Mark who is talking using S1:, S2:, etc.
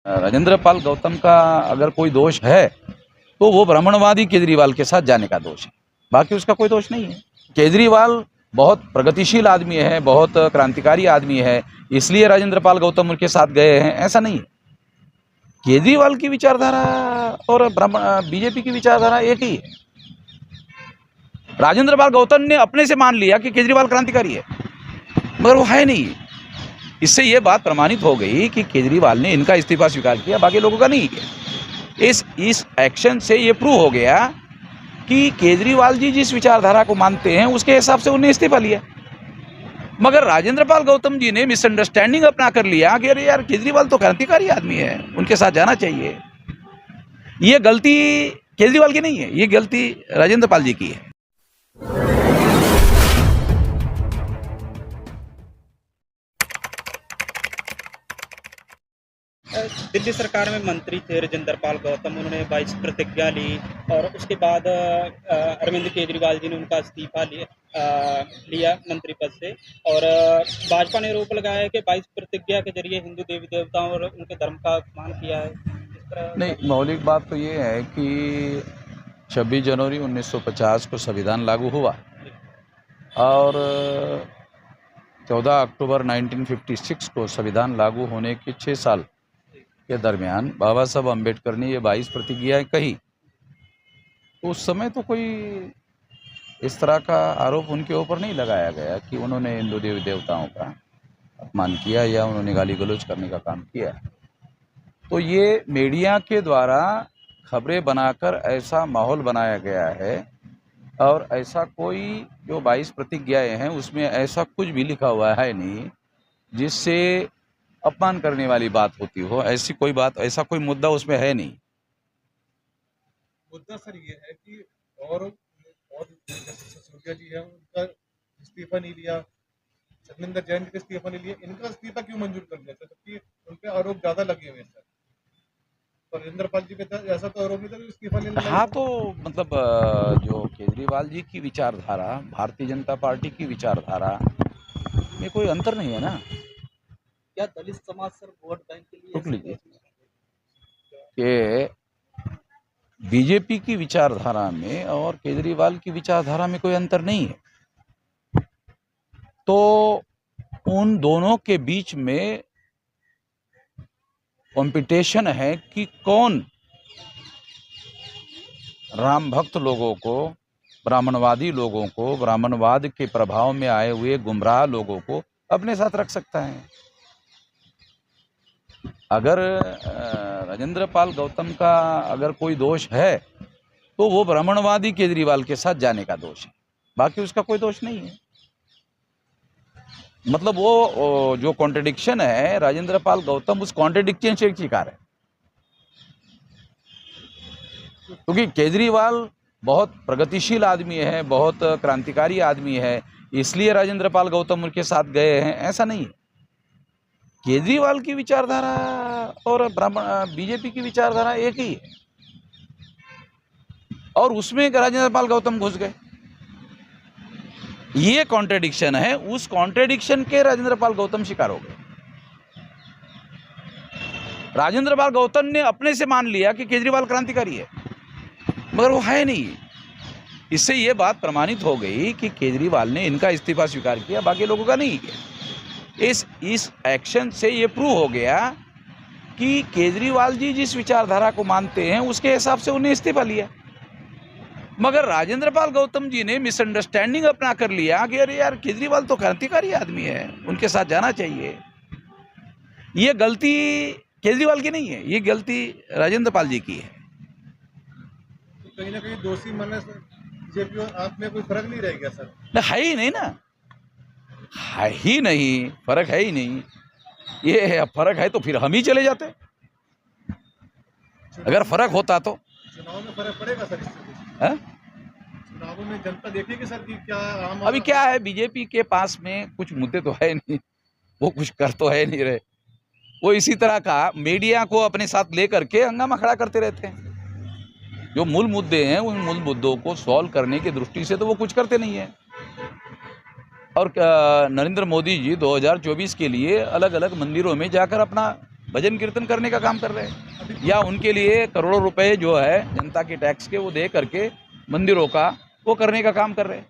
S1: राजेंद्र पाल गौतम का अगर कोई दोष है तो वो ब्राह्मणवादी केजरीवाल के साथ जाने का दोष है, बाकी उसका कोई दोष नहीं है। केजरीवाल बहुत प्रगतिशील आदमी है, बहुत क्रांतिकारी आदमी है, इसलिए राजेंद्र पाल गौतम उनके साथ गए हैं, ऐसा नहीं है। केजरीवाल की विचारधारा और बीजेपी की विचारधारा एक ही है। राजेंद्र पाल गौतम ने अपने से मान लिया कि केजरीवाल क्रांतिकारी है, मगर वो है नहीं। इससे ये बात प्रमाणित हो गई कि केजरीवाल ने इनका इस्तीफा स्वीकार किया, बाकी लोगों का नहीं किया। इस एक्शन से ये प्रूव हो गया कि केजरीवाल जी जिस विचारधारा को मानते हैं उसके हिसाब से उन्हें इस्तीफा लिया, मगर राजेंद्र पाल गौतम जी ने मिसअंडरस्टैंडिंग अपना कर लिया कि अरे यार केजरीवाल तो क्रांतिकारी आदमी है, उनके साथ जाना चाहिए। ये गलती केजरीवाल की नहीं है, ये गलती राजेंद्र पाल जी की है।
S2: दिल्ली सरकार में मंत्री थे राजेंद्र पाल गौतम, उन्होंने 22 प्रतिज्ञा ली और उसके बाद अरविंद केजरीवाल जी ने उनका इस्तीफा लिया मंत्री पद से। और भाजपा ने आरोप लगाया है कि 22 प्रतिज्ञा के जरिए हिंदू देवी देवताओं और उनके धर्म का अपमान किया है। इस तरह
S1: नहीं, मौलिक बात तो ये है कि 26 जनवरी 1950 को संविधान लागू हुआ और 14 अक्टूबर 1956 को संविधान लागू होने के 6 साल के दरमियान बाबा साहब अम्बेडकर ने ये 22 प्रतिज्ञाएं कही। तो उस समय तो कोई इस तरह का आरोप उनके ऊपर नहीं लगाया गया कि उन्होंने हिंदू देवी देवताओं का अपमान किया या उन्होंने गाली गलौज करने का काम किया। तो ये मीडिया के द्वारा खबरें बनाकर ऐसा माहौल बनाया गया है और ऐसा कोई जो 22 प्रतिज्ञाएं हैं उसमें ऐसा कुछ भी लिखा हुआ है नहीं जिससे अपमान करने वाली बात होती हो। ऐसी कोई बात, ऐसा कोई मुद्दा उसमें है नहीं।
S3: मुद्दा सर ये है कि और सिसोदिया जी है, उनका इस्तीफा नहीं लिया, सत्येंद्र जैन का इस्तीफा नहीं लिया, इनका इस्तीफा क्यों मंजूर कर दिया, जबकि उन पे आरोप ज्यादा लगे हुए हैं सर। तो राजेंद्र पाल जी पे ऐसा तो आरोप नहीं था कि इस्तीफा लेने
S1: हाँ, तो मतलब जो केजरीवाल जी की विचारधारा, भारतीय जनता पार्टी की विचारधारा में कोई अंतर नहीं है ना।
S2: क्या दलित समाज सर वोट बैंक के लिए
S1: रुक लीजिए कि बीजेपी की विचारधारा में और केजरीवाल की विचारधारा में कोई अंतर नहीं है। तो उन दोनों के बीच में कंपटीशन है कि कौन राम भक्त लोगों को, ब्राह्मणवादी लोगों को, ब्राह्मणवाद के प्रभाव में आए हुए गुमराह लोगों को अपने साथ रख सकता है। अगर राजेंद्र पाल गौतम का अगर कोई दोष है तो वो ब्राह्मणवादी केजरीवाल के साथ जाने का दोष है, बाकी उसका कोई दोष नहीं है। मतलब वो जो कॉन्ट्रडिक्शन है, राजेंद्र पाल गौतम उस कॉन्ट्रडिक्शन से शिकार है, क्योंकि केजरीवाल बहुत प्रगतिशील आदमी है, बहुत क्रांतिकारी आदमी है, इसलिए राजेंद्र पाल गौतम उनके साथ गए हैं, ऐसा नहीं है। केजरीवाल की विचारधारा और बीजेपी की विचारधारा एक ही है और उसमें राजेंद्र पाल गौतम घुस गए। ये कॉन्ट्रडिक्शन है, उस कॉन्ट्रडिक्शन के राजेंद्र पाल गौतम शिकार हो गए। राजेंद्र पाल गौतम ने अपने से मान लिया कि केजरीवाल क्रांतिकारी है, मगर वो है नहीं। इससे ये बात प्रमाणित हो गई कि केजरीवाल ने इनका इस्तीफा स्वीकार किया, बाकी लोगों का नहीं किया। इस एक्शन से ये प्रूव हो गया कि केजरीवाल जी जिस विचारधारा को मानते हैं उसके हिसाब से उन्हें इस्तीफा लिया, मगर राजेंद्र पाल गौतम जी ने मिसअंडरस्टैंडिंग अपना कर लिया कि अरे यार केजरीवाल तो क्रांतिकारी आदमी है, उनके साथ जाना चाहिए। ये गलती केजरीवाल की नहीं है, ये गलती राजेंद्र पाल जी की है।
S3: तो कहीं ना कहीं दोषी मानने से बीजेपी और आप में कोई फर्क नहीं रह गया सर?
S1: है ही नहीं ना, है ही नहीं, फर्क है ही नहीं। ये फर्क है तो फिर हम ही चले जाते। अगर फर्क होता तो
S3: चुनाव में फर्क पड़ेगा सर इससे? चुनावों में जनता देखेगी सर कि क्या आम
S1: अभी क्या है, बीजेपी के पास में कुछ मुद्दे तो है नहीं, वो कुछ कर तो है नहीं रहे। वो इसी तरह का मीडिया को अपने साथ लेकर के हंगामा खड़ा करते रहते हैं। जो मूल मुद्दे हैं उन मूल मुद्दों को सॉल्व करने की दृष्टि से तो वो कुछ करते नहीं है। और नरेंद्र मोदी जी 2024 के लिए अलग अलग मंदिरों में जाकर अपना भजन कीर्तन करने का काम कर रहे हैं, या उनके लिए करोड़ों रुपए जो है जनता के टैक्स के वो दे करके मंदिरों का वो करने का काम कर रहे हैं।